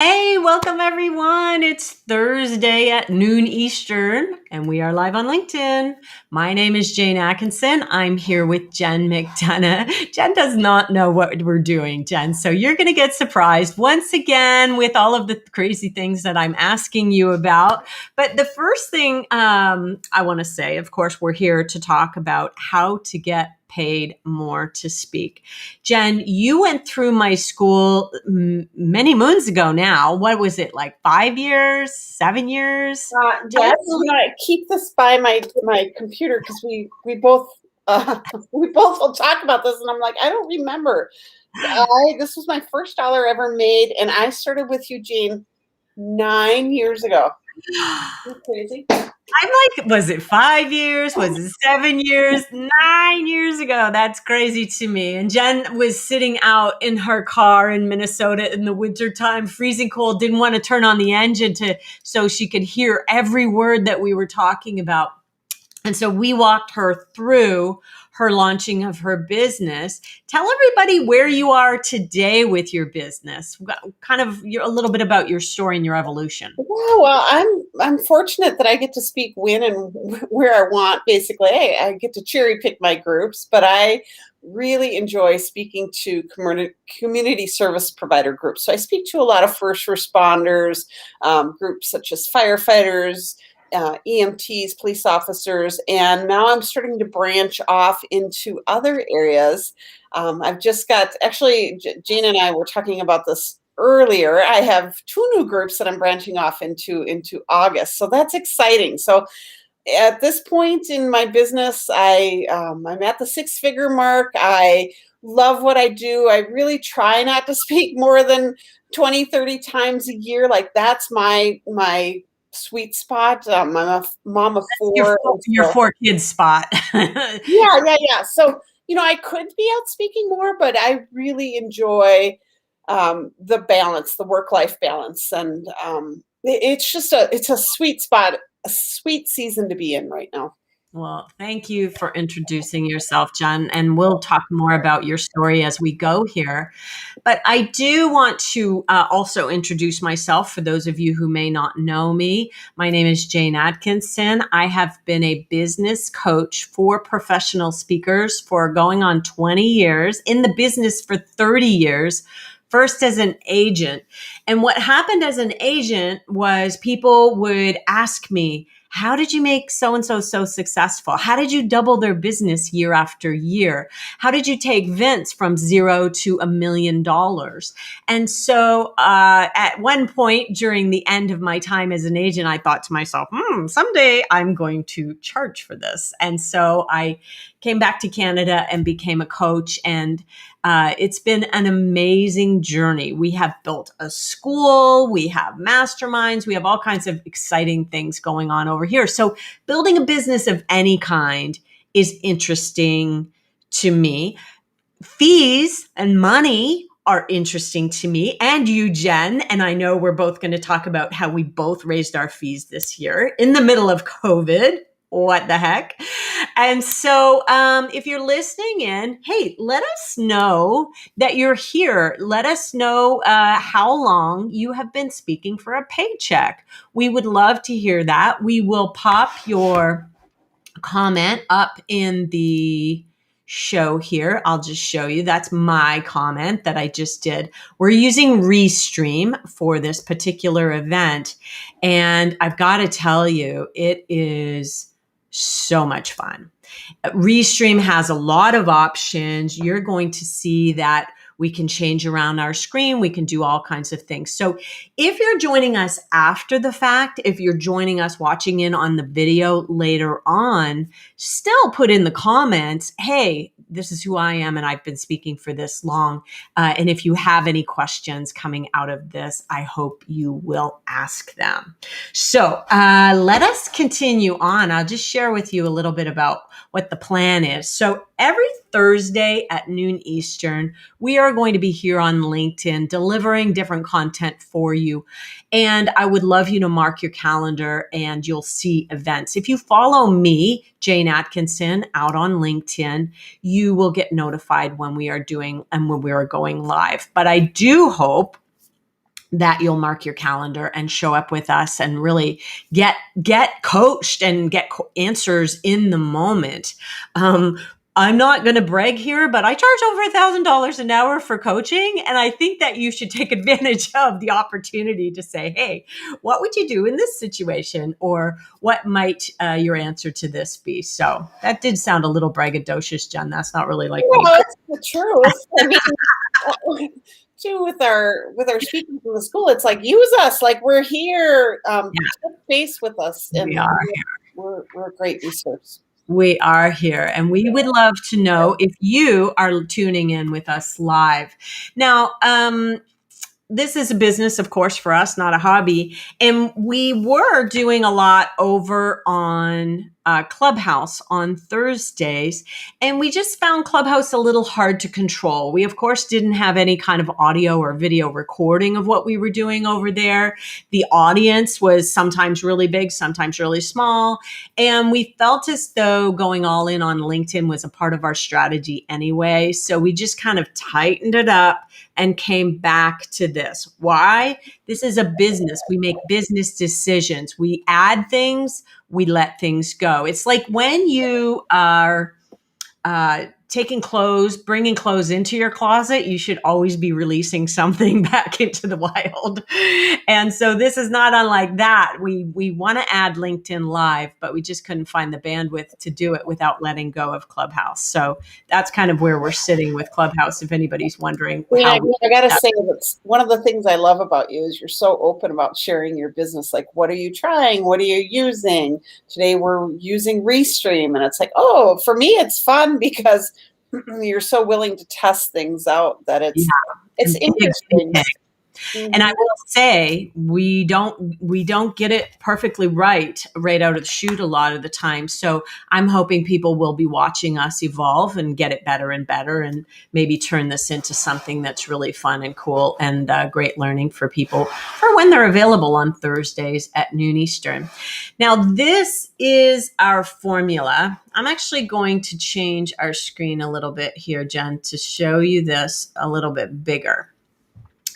Hey, welcome everyone. It's Thursday at noon Eastern, and we are live on LinkedIn. My name is Jane Atkinson. I'm here with Jen McDonough. Jen does not know what we're doing, Jen. So you're going to get surprised once again with all of the crazy things that I'm asking you about. But the first thing I want to say, of course, we're here to talk about how to get paid more to speak. Jen, you went through my school many moons ago now. What was it, like 5 years, 7 years? Yes, I keep this by my computer because we both we both will talk about this, and I'm like, I don't remember. This was my first dollar ever made, and I started with Eugene 9 years ago. That's crazy. I'm like, was it 5 years? Was it 7 years? 9 years ago. That's crazy to me. And Jen was sitting out in her car in Minnesota in the wintertime, freezing cold, didn't want to turn on the engine so she could hear every word that we were talking about. And so we walked her through her launching of her business. Tell everybody where you are today with your business, kind of a little bit about your story and your evolution. Yeah, well, I'm fortunate that I get to speak when and where I want. Basically, I get to cherry pick my groups, but I really enjoy speaking to community service provider groups. So I speak to a lot of first responders, groups such as firefighters, EMTs, police officers, and now I'm starting to branch off into other areas. I've just got actually, Jane and I were talking about this earlier. I have two new groups that I'm branching off into August, so that's exciting. So at this point in my business, I'm at the six-figure mark. I love what I do. I really try not to speak more than 20, 30 times a year. Like that's my sweet spot. I'm a mom of Your four. four, your four kids spot. Yeah. So, I could be out speaking more, but I really enjoy the balance, the work-life balance. And it's just it's a sweet spot, a sweet season to be in right now. Well, thank you for introducing yourself, Jen, and we'll talk more about your story as we go here. But I do want to also introduce myself for those of you who may not know me. My name is Jane Atkinson. I have been a business coach for professional speakers for going on 20 years, in the business for 30 years. First as an agent. And what happened as an agent was people would ask me, how did you make so-and-so so successful? How did you double their business year after year? How did you take Vince from zero to $1 million? And so at one point during the end of my time as an agent, I thought to myself, someday I'm going to charge for this. And so I came back to Canada and became a coach. And it's been an amazing journey. We have built a school, we have masterminds, we have all kinds of exciting things going on over here. So building a business of any kind is interesting to me. Fees and money are interesting to me and you, Jen. And I know we're both going to talk about how we both raised our fees this year in the middle of COVID. What the heck? And so if you're listening in, hey, let us know that you're here. Let us know how long you have been speaking for a paycheck. We would love to hear that. We will pop your comment up in the show here. I'll just show you. That's my comment that I just did. We're using Restream for this particular event. And I've got to tell you, it is so much fun. Restream has a lot of options. You're going to see that we can change around our screen. We can do all kinds of things. So if you're joining us after the fact, if you're joining us watching in on the video later on, still put in the comments, hey, this is who I am and I've been speaking for this long. And if you have any questions coming out of this, I hope you will ask them. So let us continue on. I'll just share with you a little bit about what the plan is. So every Thursday at noon Eastern, we are going to be here on LinkedIn delivering different content for you. And I would love you to mark your calendar and you'll see events. If you follow me, Jane Atkinson, out on LinkedIn, you will get notified when we are doing and when we are going live. But I do hope that you'll mark your calendar and show up with us and really get coached and get answers in the moment. I'm not going to brag here, but I charge over $1,000 an hour for coaching. And I think that you should take advantage of the opportunity to say, hey, what would you do in this situation? Or what might your answer to this be? So that did sound a little braggadocious, Jen. That's not really like me. No, it's the truth. I mean, too, with our speaking from the school, it's like, use us, like we're here. Yeah, Touch base with us, we and are. we're a great resource. We are here, and we would love to know if you are tuning in with us live. Now, this is a business, of course, for us, not a hobby. And we were doing a lot over on Clubhouse on Thursdays. And we just found Clubhouse a little hard to control. We, of course, didn't have any kind of audio or video recording of what we were doing over there. The audience was sometimes really big, sometimes really small. And we felt as though going all in on LinkedIn was a part of our strategy anyway. So we just kind of tightened it up and came back to this. Why? This is a business. We make business decisions. We add things, we let things go. It's like when you are taking clothes, bringing clothes into your closet, you should always be releasing something back into the wild. And so this is not unlike that. We want to add LinkedIn Live, but we just couldn't find the bandwidth to do it without letting go of Clubhouse. So that's kind of where we're sitting with Clubhouse, if anybody's wondering Yeah, how. I gotta say that one of the things I love about you is you're so open about sharing your business. Like, what are you trying? What are you using? Today we're using Restream, and it's like, oh, for me, it's fun because you're so willing to test things out that Yeah, it's and big interesting. thinking. And I will say we don't get it perfectly right out of the chute a lot of the time. So I'm hoping people will be watching us evolve and get it better and better, and maybe turn this into something that's really fun and cool and great learning for people for when they're available on Thursdays at noon Eastern. Now this is our formula. I'm actually going to change our screen a little bit here, Jen, to show you this a little bit bigger.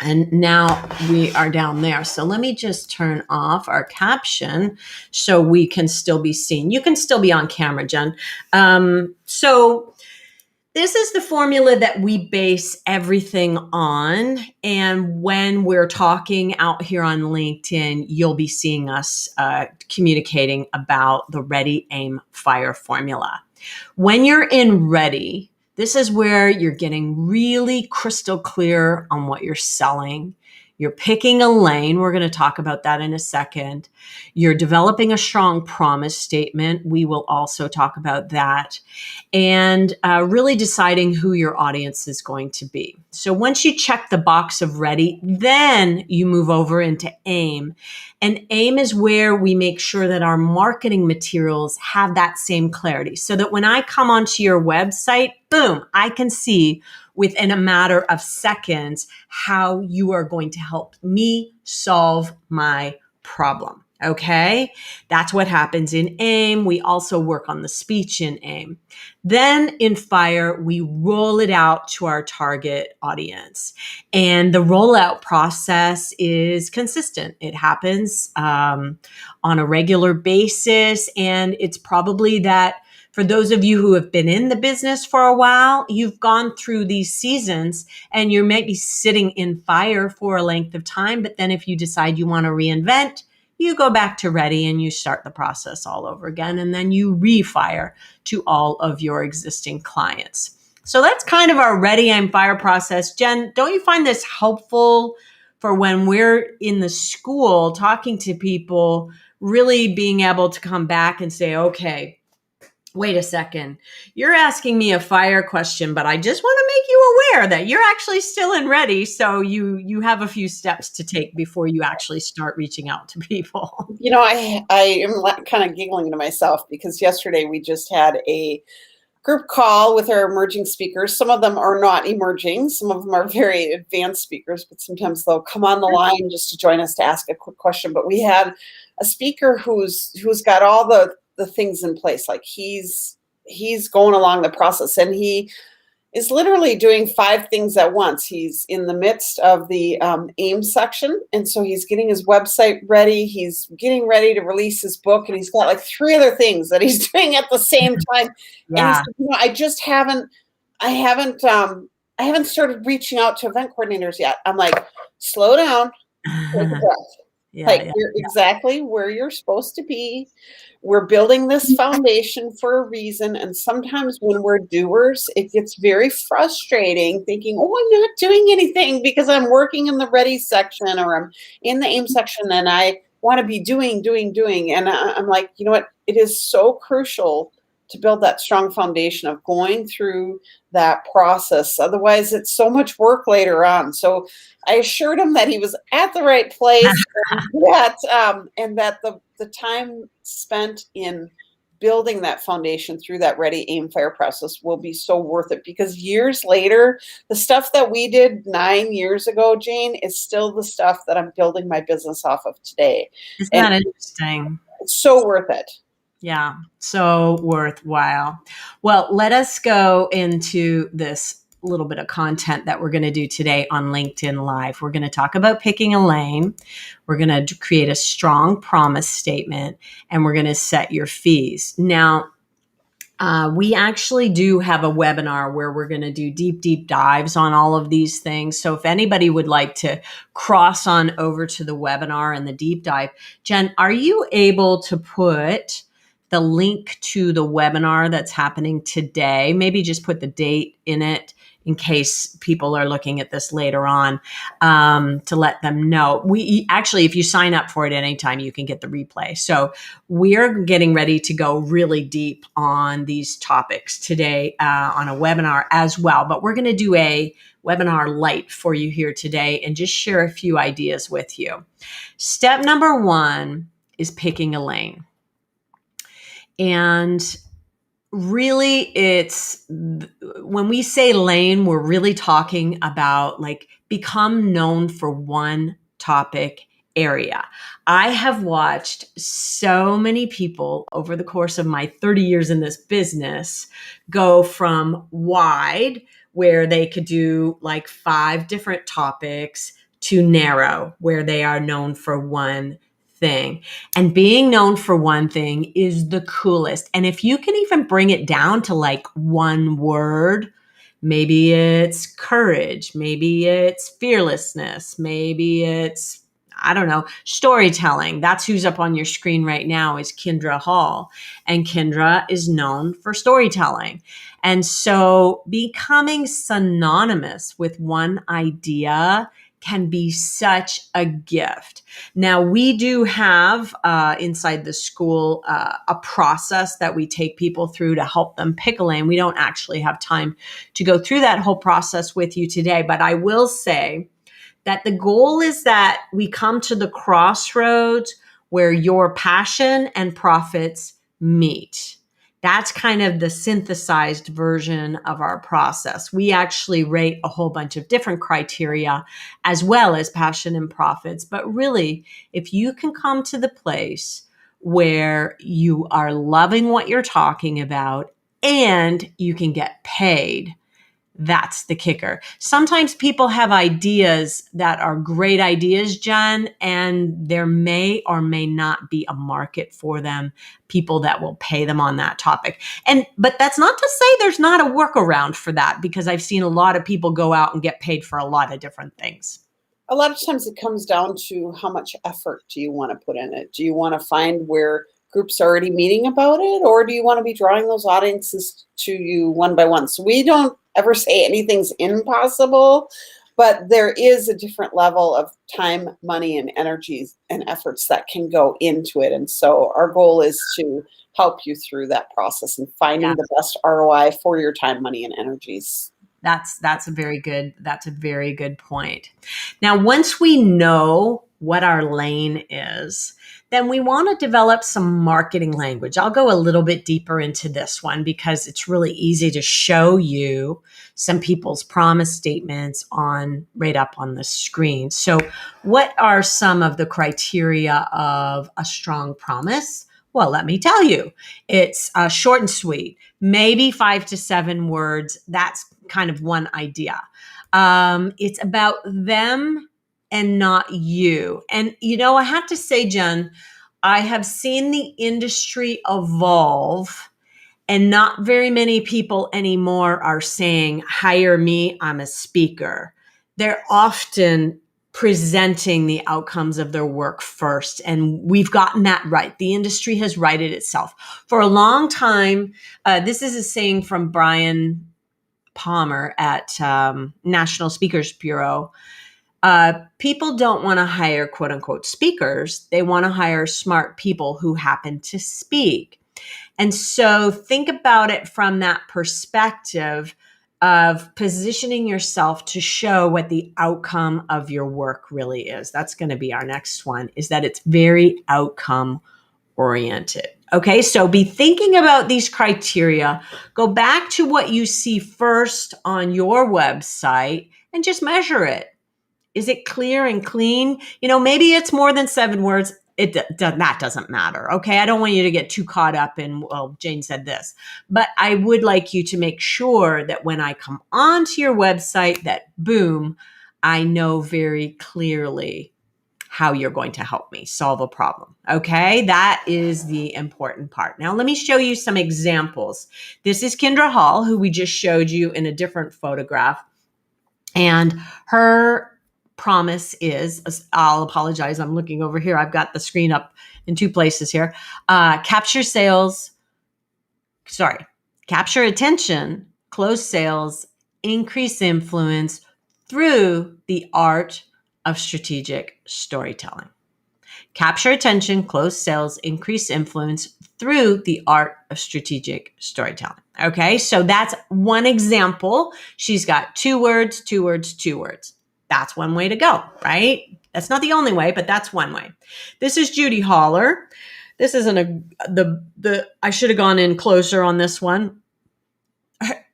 And now we are down there. So let me just turn off our caption so we can still be seen. You can still be on camera, Jen. So this is the formula that we base everything on. And when we're talking out here on LinkedIn, you'll be seeing us communicating about the Ready, Aim, Fire formula. When you're in Ready, this is where you're getting really crystal clear on what you're selling. You're picking a lane. We're going to talk about that in a second. You're developing a strong promise statement. We will also talk about that. And really deciding who your audience is going to be. So once you check the box of Ready, then you move over into Aim. And Aim is where we make sure that our marketing materials have that same clarity so that when I come onto your website, boom, I can see within a matter of seconds how you are going to help me solve my problem. Okay, that's what happens in Aim. We also work on the speech in Aim. Then in Fire, we roll it out to our target audience. And the rollout process is consistent. It happens on a regular basis. And it's probably that for those of you who have been in the business for a while, you've gone through these seasons and you might be sitting in Fire for a length of time. But then if you decide you want to reinvent, you go back to Ready and you start the process all over again. And then you refire to all of your existing clients. So that's kind of our Ready, Aim, Fire process. Jen, don't you find this helpful for when we're in the school talking to people, really being able to come back and say, okay, wait a second, you're asking me a fire question, but I just want to make you aware that you're actually still in Ready. So you have a few steps to take before you actually start reaching out to people. I am kind of giggling to myself because yesterday we just had a group call with our emerging speakers. Some of them are not emerging. Some of them are very advanced speakers, but sometimes they'll come on the line just to join us to ask a quick question. But we had a speaker who's got all the things in place. Like he's going along the process, and is literally doing 5 things at once. He's in the midst of the, AIM section, and so he's getting his website ready, he's getting ready to release his book, and he's got, like, 3 other things that he's doing at the same time, and he Yeah. said, I just haven't I haven't, I haven't started reaching out to event coordinators yet." I'm like, "Slow down, take a breath. Yeah, Like, yeah, you're exactly where you're supposed to be. We're building this foundation for a reason, and sometimes when we're doers, it gets very frustrating thinking, "Oh, I'm not doing anything because I'm working in the ready section or I'm in the aim section and I wanna be doing, doing, doing." And I'm like, "You know what? It is so crucial to build that strong foundation of going through that process. Otherwise, it's so much work later on." So I assured him that he was at the right place and that the time spent in building that foundation through that ready aim fire process will be so worth it because years later the stuff that we did 9 years ago, Jane, is still the stuff that I'm building my business off of today, Isn't and that interesting? it's so worth it. Yeah, so worthwhile. Well, let us go into this little bit of content that we're going to do today on LinkedIn Live. We're going to talk about picking a lane. We're going to create a strong promise statement, and we're going to set your fees. Now, we actually do have a webinar where we're going to do deep dives on all of these things. So if anybody would like to cross on over to the webinar and the deep dive, Jen, are you able to put the link to the webinar that's happening today? Maybe just put the date in it in case people are looking at this later on, to let them know. We actually, if you sign up for it at any time, you can get the replay. So we're getting ready to go really deep on these topics today on a webinar as well. But we're going to do a webinar light for you here today and just share a few ideas with you. Step number 1 is picking a lane. And really, it's when we say lane, we're really talking about like become known for one topic area. I have watched so many people over the course of my 30 years in this business go from wide, where they could do like 5 different topics, to narrow, where they are known for one thing. And being known for one thing is the coolest. And if you can even bring it down to like one word, maybe it's courage, maybe it's fearlessness, maybe it's, I don't know, storytelling. That's who's up on your screen right now is Kendra Hall. And Kendra is known for storytelling. And so becoming synonymous with one idea can be such a gift. Now, we do have inside the school a process that we take people through to help them pick a lane. We don't actually have time to go through that whole process with you today, but I will say that the goal is that we come to the crossroads where your passion and profits meet. That's kind of the synthesized version of our process. We actually rate a whole bunch of different criteria as well as passion and profits. But really, if you can come to the place where you are loving what you're talking about and you can get paid, that's the kicker. Sometimes people have ideas that are great ideas, Jen, and there may or may not be a market for them, people that will pay them on that topic. But that's not to say there's not a workaround for that, because I've seen a lot of people go out and get paid for a lot of different things. A lot of times it comes down to how much effort do you want to put in it? Do you want to find where groups are already meeting about it, or do you want to be drawing those audiences to you one by one? So we don't ever say anything's impossible, but there is a different level of time, money, and energies and efforts that can go into it. And so our goal is to help you through that process and finding the best ROI for your time, money, and energies. That's a very good point. Now, once we know what our lane is, then we want to develop some marketing language. I'll go a little bit deeper into this one because it's really easy to show you some people's promise statements on right up on the screen. So, what are some of the criteria of a strong promise? Well, let me tell you, it's short and sweet, maybe 5 to 7 words. That's kind of one idea. It's about them and not you. And, I have to say, Jen, I have seen the industry evolve, and not very many people anymore are saying, hire me, I'm a speaker. They're often presenting the outcomes of their work first. And we've gotten that right. The industry has righted itself. For a long time, this is a saying from Brian Palmer at National Speakers Bureau. People don't want to hire quote unquote speakers. They want to hire smart people who happen to speak. And so think about it from that perspective of positioning yourself to show what the outcome of your work really is. That's going to be our next one, is that it's very outcome oriented. Okay, so be thinking about these criteria. Go back to what you see first on your website and just measure it. Is it clear and clean? Maybe it's more than 7 words. That doesn't matter. Okay. I don't want you to get too caught up in, well, Jane said this, but I would like you to make sure that when I come onto your website, that boom, I know very clearly how you're going to help me solve a problem. Okay. That is the important part. Now, let me show you some examples. This is Kendra Hall, who we just showed you in a different photograph. And her promise is, I'll apologize, I'm looking over here. I've got the screen up in 2 places here. Capture attention, close sales, increase influence through the art of strategic storytelling. Capture attention, close sales, increase influence through the art of strategic storytelling. Okay, so that's one example. She's got 2 words, 2 words, 2 words. That's one way to go, right? That's not the only way, but that's one way. This is Judy Holler. This isn't I should have gone in closer on this one.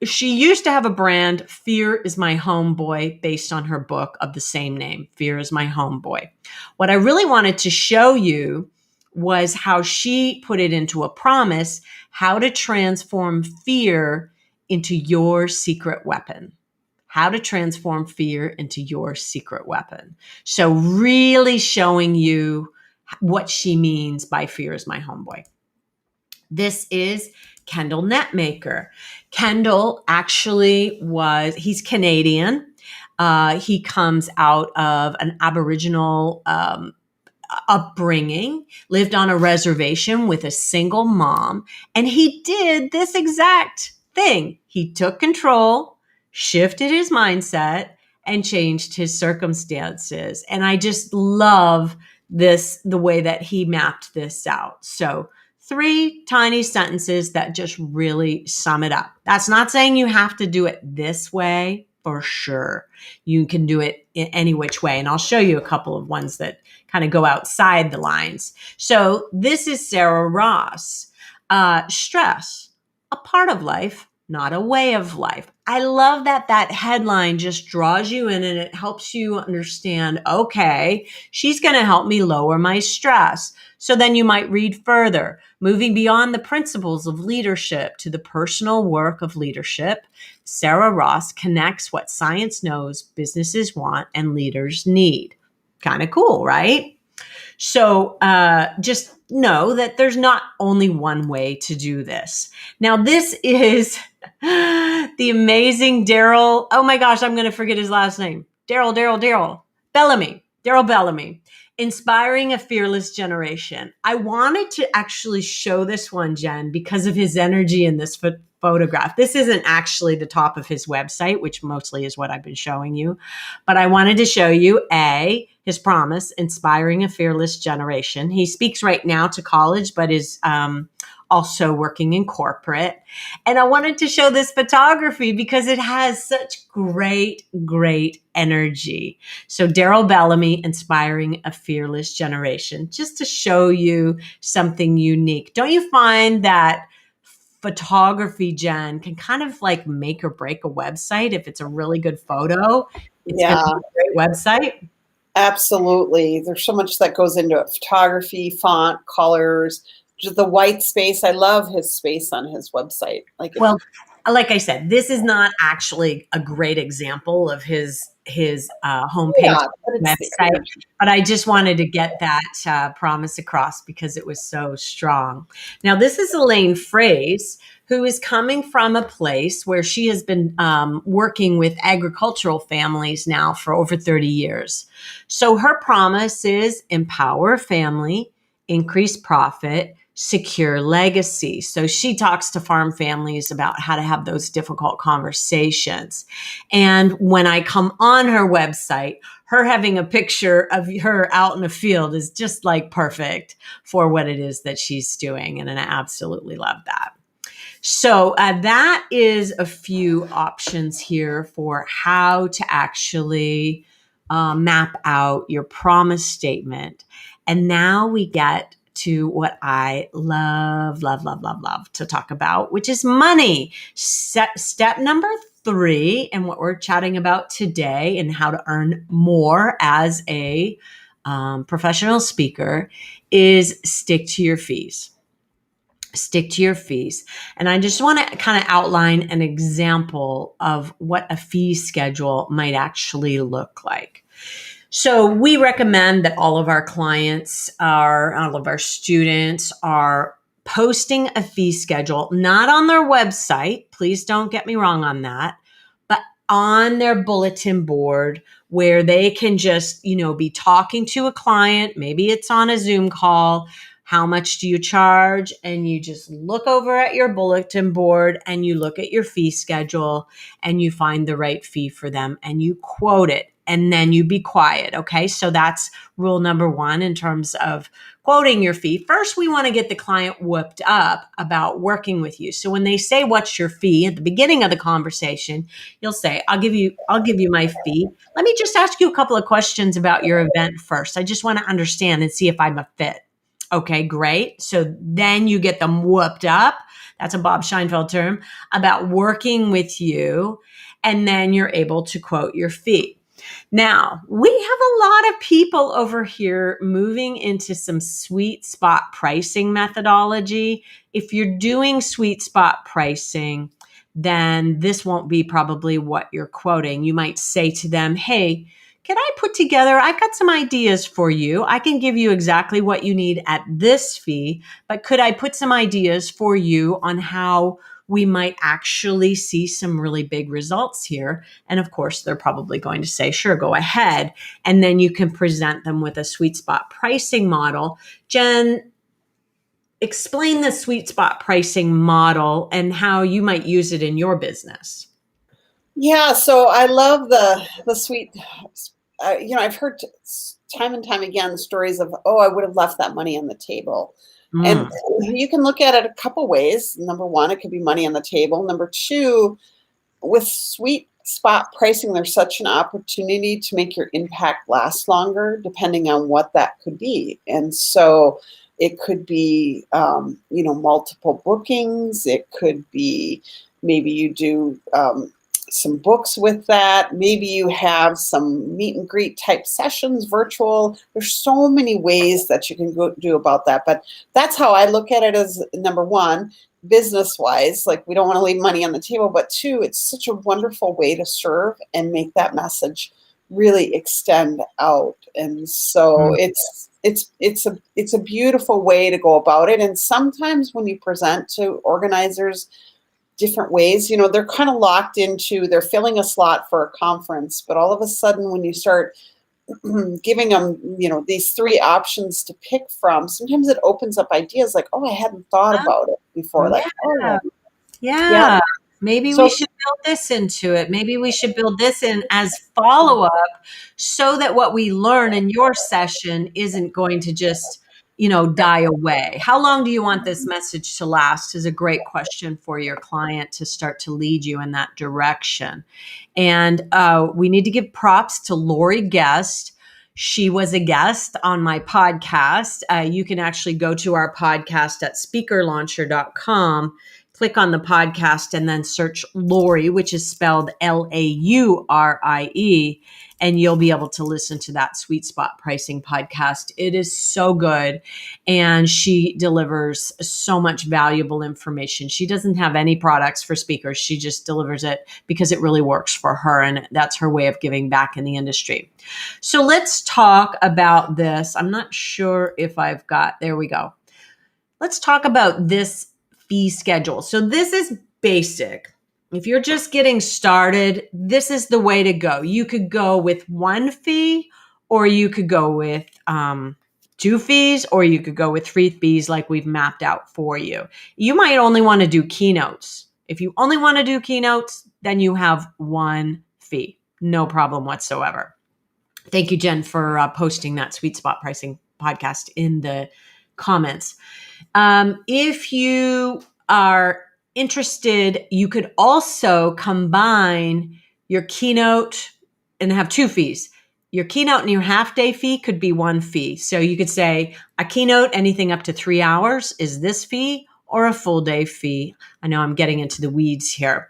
She used to have a brand, Fear is My Homeboy, based on her book of the same name, Fear is My Homeboy. What I really wanted to show you was how she put it into a promise, how to transform fear into your secret weapon. How to transform fear into your secret weapon. So really showing you what she means by Fear is My Homeboy. This is Kendall Netmaker. Kendall actually he's Canadian. He comes out of an Aboriginal upbringing, lived on a reservation with a single mom, and he did this exact thing. He took control, shifted his mindset, and changed his circumstances. And I just love the way that he mapped this out. So 3 tiny sentences that just really sum it up. That's not saying you have to do it this way, for sure. You can do it in any which way. And I'll show you a couple of ones that kind of go outside the lines. So this is Sarah Ross. Stress, a part of life, not a way of life. I love that headline just draws you in and it helps you understand, okay, she's going to help me lower my stress. So then you might read further, moving beyond the principles of leadership to the personal work of leadership. Sarah Ross connects what science knows businesses want and leaders need. Kind of cool, right? So just know that there's not only one way to do this. Now, this is the amazing Daryl. Oh my gosh, I'm going to forget his last name. Daryl Bellamy. Daryl Bellamy. Inspiring a Fearless Generation. I wanted to actually show this one, Jen, because of his energy in this photograph. This isn't actually the top of his website, which mostly is what I've been showing you. But I wanted to show you, his promise, Inspiring a Fearless Generation. He speaks right now to college, but is also working in corporate. And I wanted to show this photography because it has such great energy. So Daryl Bellamy, Inspiring a Fearless Generation, just to show you something unique. Don't you find that photography, Jen, can kind of like make or break a website? If it's a really good photo, it's going to be a great website. Absolutely. There's so much that goes into it. Photography, font, colors, the white space. I love his space on his website. Like it, Well, like I said, this is not actually a great example of his homepage yeah, but it's the website, energy. but I just wanted to get that promise across because it was so strong. Now, this is Elaine Fraze, who is coming from a place where she has been working with agricultural families now for over 30 years. So her promise is empower family, increase profit, secure legacy. So she talks to farm families about how to have those difficult conversations. And when I come on her website, her having a picture of her out in the field is just like perfect for what it is that she's doing. And I absolutely love that. So that is a few options here for how to actually map out your promise statement. And now we get to what I love to talk about, which is money. Step number 3, and what we're chatting about today, and how to earn more as a professional speaker, is stick to your fees. Stick to your fees. And I just want to kind of outline an example of what a fee schedule might actually look like. So we recommend that all of our clients all of our students are posting a fee schedule, not on their website. Please don't get me wrong on that, but on their bulletin board where they can just, be talking to a client. Maybe it's on a Zoom call. How much do you charge? And you just look over at your bulletin board and you look at your fee schedule and you find the right fee for them and you quote it. And then you be quiet. Okay. So that's rule number 1 in terms of quoting your fee. First, we want to get the client whooped up about working with you. So when they say, what's your fee at the beginning of the conversation, you'll say, I'll give you my fee. Let me just ask you a couple of questions about your event first. I just want to understand and see if I'm a fit. Okay, great. So then you get them whooped up. That's a Bob Scheinfeld term about working with you. And then you're able to quote your fee. Now, we have a lot of people over here moving into some sweet spot pricing methodology. If you're doing sweet spot pricing, then this won't be probably what you're quoting. You might say to them, hey, I've got some ideas for you. I can give you exactly what you need at this fee, but could I put some ideas for you on how we might actually see some really big results here? And of course, they're probably going to say, sure, go ahead. And then you can present them with a sweet spot pricing model. Jen, explain the sweet spot pricing model and how you might use it in your business. Yeah, so I love the sweet. I've heard time and time again stories of, oh, I would have left that money on the table. And Mm. you can look at it a couple ways. Number 1, it could be money on the table. Number 2, with sweet spot pricing, there's such an opportunity to make your impact last longer, depending on what that could be. And so it could be, multiple bookings. It could be maybe you do some books with that. Maybe you have some meet and greet type sessions, virtual. There's so many ways that you can go do about that. But that's how I look at it as number 1, business wise. Like, we don't want to leave money on the table, but 2, it's such a wonderful way to serve and make that message really extend out. And so it's a beautiful way to go about it. And sometimes when you present to organizers different ways, they're kind of locked into, they're filling a slot for a conference, but all of a sudden when you start giving them, these 3 options to pick from, sometimes it opens up ideas like, oh, I hadn't thought about it before. Like, oh, yeah. Yeah. Maybe we So should build this into it. Maybe we should build this in as follow up so that what we learn in your session isn't going to just, die away. How long do you want this message to last is a great question for your client to start to lead you in that direction. And we need to give props to Lori Guest. She was a guest on my podcast. You can actually go to our podcast at speakerlauncher.com, click on the podcast, and then search Lori, which is spelled Laurie. and you'll be able to listen to that Sweet Spot Pricing podcast. It is so good, and she delivers so much valuable information. She doesn't have any products for speakers. She just delivers it because it really works for her, and that's her way of giving back in the industry. So let's talk about this. I'm not sure if I've got, there we go. Let's talk about this fee schedule. So this is basic. If you're just getting started, this is the way to go. You could go with one fee, or you could go with two fees, or you could go with three fees like we've mapped out for you. You might only want to do keynotes. If you only want to do keynotes, then you have one fee. No problem whatsoever. Thank you, Jen, for posting that Sweet Spot Pricing podcast in the comments. If you are interested, you could also combine your keynote and have two fees. Your keynote and your half day fee could be one fee. So you could say a keynote, anything up to 3 hours is this fee, or a full day fee. I know I'm getting into the weeds here.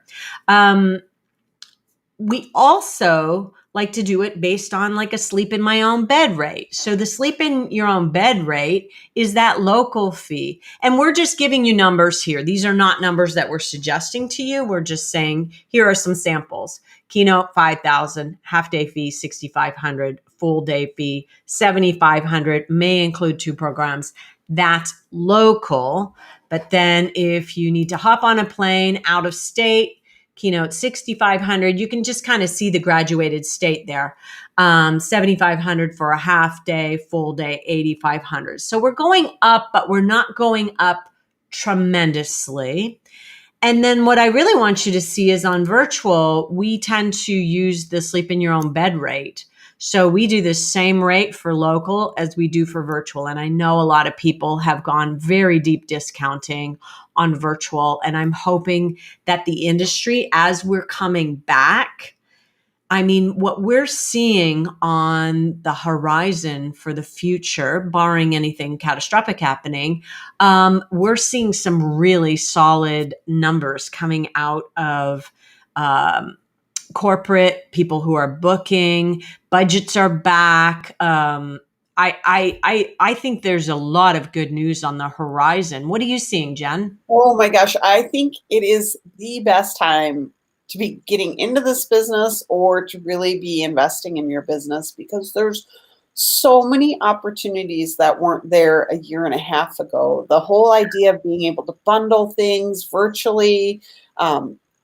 We also like to do it based on like a sleep in my own bed rate. So the sleep in your own bed rate is that local fee. And we're just giving you numbers here. These are not numbers that we're suggesting to you. We're just saying, here are some samples. Keynote, 5,000, half day fee, 6,500, full day fee, 7,500, may include two programs. That's local. But then if you need to hop on a plane out of state, keynote 6,500, you can just kind of see the graduated state there. 7,500 for a half day, full day, 8,500. So we're going up, but we're not going up tremendously. And then what I really want you to see is on virtual, we tend to use the sleep in your own bed rate. So we do the same rate for local as we do for virtual. And I know a lot of people have gone very deep discounting on virtual. And I'm hoping that the industry, as we're coming back, I mean, what we're seeing on the horizon for the future, barring anything catastrophic happening, we're seeing some really solid numbers coming out of corporate, people who are booking, budgets are back. I think there's a lot of good news on the horizon. What are you seeing, Jen? Oh my gosh, I think it is the best time to be getting into this business or to really be investing in your business, because there's so many opportunities that weren't there a year and a half ago. The whole idea of being able to bundle things virtually,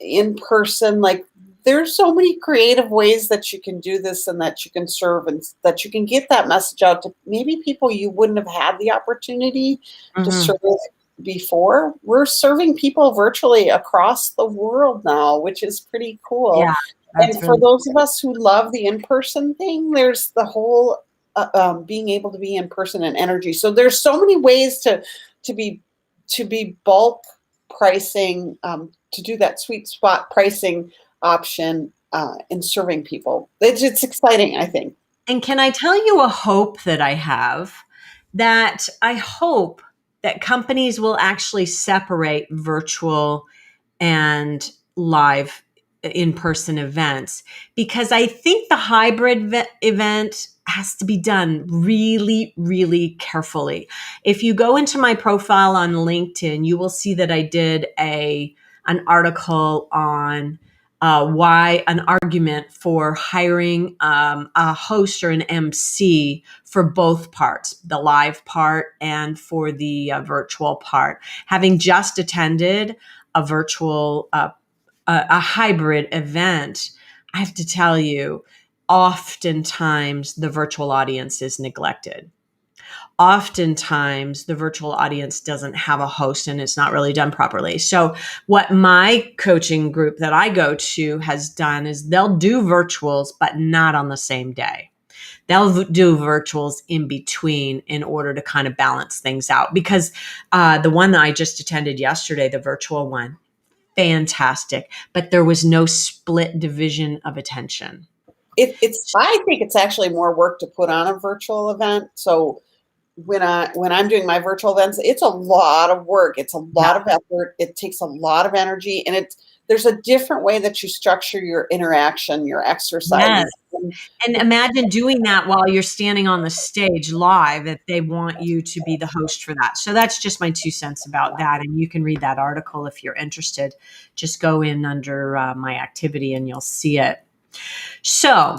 in person, like there's so many creative ways that you can do this and that you can serve and that you can get that message out to maybe people you wouldn't have had the opportunity to Mm-hmm. serve before. We're serving people virtually across the world now, which is pretty cool. Yeah, that's And for really those of us who love the in-person thing, there's the whole being able to be in person and energy. So there's so many ways to be bulk pricing, to do that sweet spot pricing option in serving people. It's exciting, I think. And can I tell you a hope that I have? That I hope that companies will actually separate virtual and live in-person events, because I think the hybrid event has to be done really, really carefully. If you go into my profile on LinkedIn, you will see that I did an article on why an argument for hiring a host or an MC for both parts, the live part and for the virtual part. Having just attended a virtual, a hybrid event, I have to tell you, oftentimes the virtual audience is neglected. Oftentimes the virtual audience doesn't have a host and it's not really done properly. So what my coaching group that I go to has done is they'll do virtuals, but not on the same day. They'll do virtuals in between in order to kind of balance things out. Because the one that I just attended yesterday, the virtual one, fantastic, but there was no split division of attention. I think it's actually more work to put on a virtual event. So when I'm doing my virtual events, it's a lot of work. It's a lot of effort. It takes a lot of energy, and there's a different way that you structure your interaction, your Yes. exercises. And And imagine doing that while you're standing on the stage live if they want you to be the host for that. So that's just my 2 cents about that. And you can read that article if you're interested. Just go in under my activity and you'll see it. So,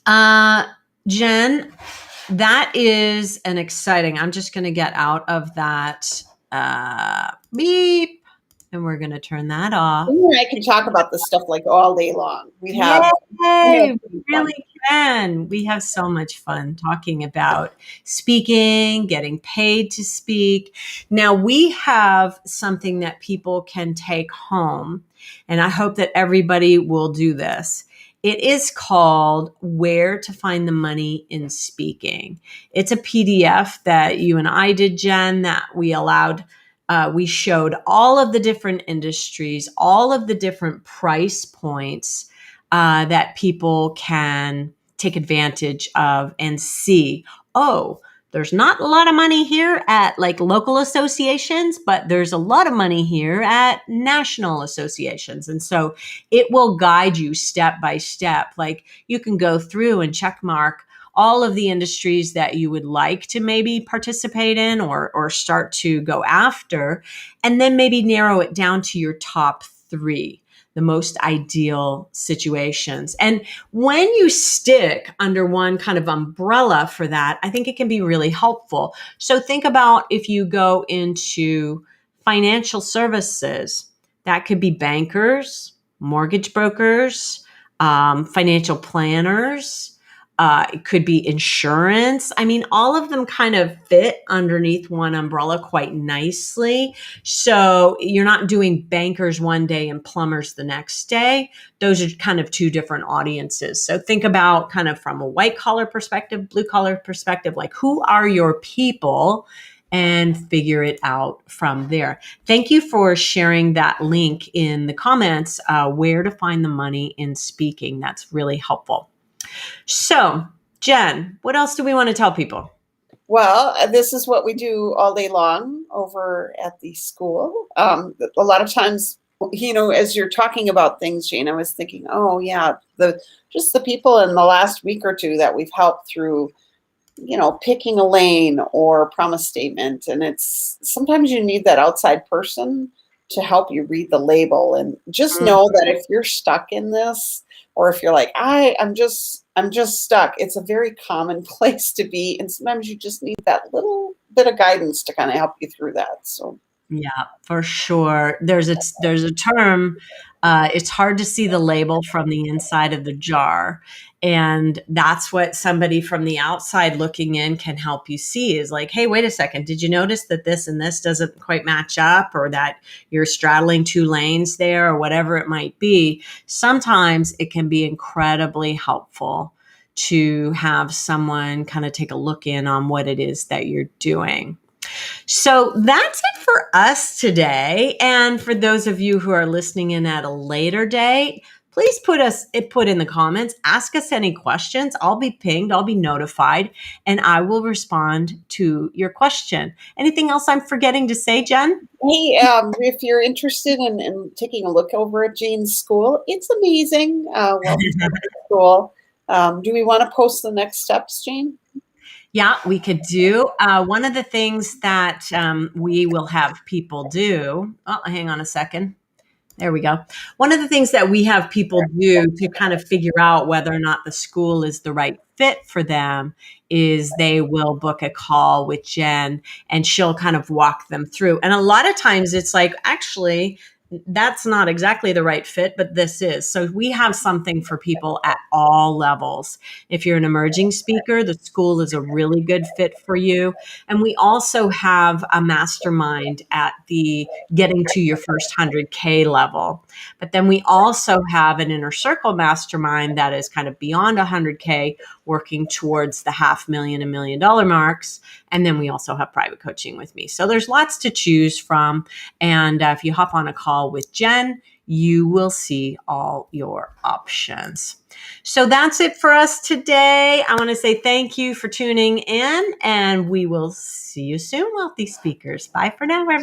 uh, Jen, that is an exciting. I'm just going to get out of that beep and we're going to turn that off. you and I can talk about this stuff like all day long. We have Yay! We pretty fun. really can. We have so much fun talking about speaking, getting paid to speak. Now, we have something that people can take home, and I hope that everybody will do this. It is called Where to Find the Money in Speaking. It's a PDF that you and I did, Jen, that we showed all of the different industries, all of the different price points that people can take advantage of and see, oh, there's not a lot of money here at like local associations, but there's a lot of money here at national associations. And so it will guide you step by step. Like you can go through and check mark all of the industries that you would like to maybe participate in or start to go after, and then maybe narrow it down to your top three, the most ideal situations. And when you stick under one kind of umbrella for that, I think it can be really helpful. So think about if you go into financial services, that could be bankers, mortgage brokers, financial planners. It could be insurance. I mean, all of them kind of fit underneath one umbrella quite nicely. So you're not doing bankers one day and plumbers the next day. Those are kind of two different audiences. So think about kind of from a white collar perspective, blue collar perspective, like who are your people, and figure it out from there. Thank you for sharing that link in the comments, where to find the money in speaking. That's really helpful. So, Jen, what else do we want to tell people? Well, this is what we do all day long over at the school. A lot of times, as you're talking about things, Jane, I was thinking, oh yeah, just the people in the last week or two that we've helped through, picking a lane or promise statement, and it's sometimes you need that outside person to help you read the label, and just Mm, know that if you're stuck in this, or if you're like, I'm just stuck. It's a very common place to be. And sometimes you just need that little bit of guidance to kind of help you through that. So, yeah, for sure. There's a term. It's hard to see the label from the inside of the jar, and that's what somebody from the outside looking in can help you see. Is like, hey, wait a second. Did you notice that this and this doesn't quite match up, or that you're straddling two lanes there, or whatever it might be? Sometimes it can be incredibly helpful to have someone kind of take a look in on what it is that you're doing. So that's it for us today. And for those of you who are listening in at a later date, please put in the comments, ask us any questions. I'll be pinged, I'll be notified, and I will respond to your question. Anything else I'm forgetting to say, Jen? hey, if you're interested in taking a look over at Jane's school, it's amazing. Welcome to the school. Do we want to post the next steps, Jane? Yeah, we could do. One of the things that we will have people do. Oh, hang on a second. There we go. One of the things that we have people do to kind of figure out whether or not the school is the right fit for them is they will book a call with Jen and she'll kind of walk them through. And a lot of times it's like, actually, that's not exactly the right fit, but this is. So we have something for people at all levels. If you're an emerging speaker, the school is a really good fit for you. And we also have a mastermind at the getting to your first 100K level. But then we also have an inner circle mastermind that is kind of beyond 100K, working towards the $500,000 and $1 million marks. And then we also have private coaching with me. So there's lots to choose from. And if you hop on a call with Jen, you will see all your options. So that's it for us today. I want to say thank you for tuning in, and we will see you soon, wealthy speakers. Bye for now, everyone.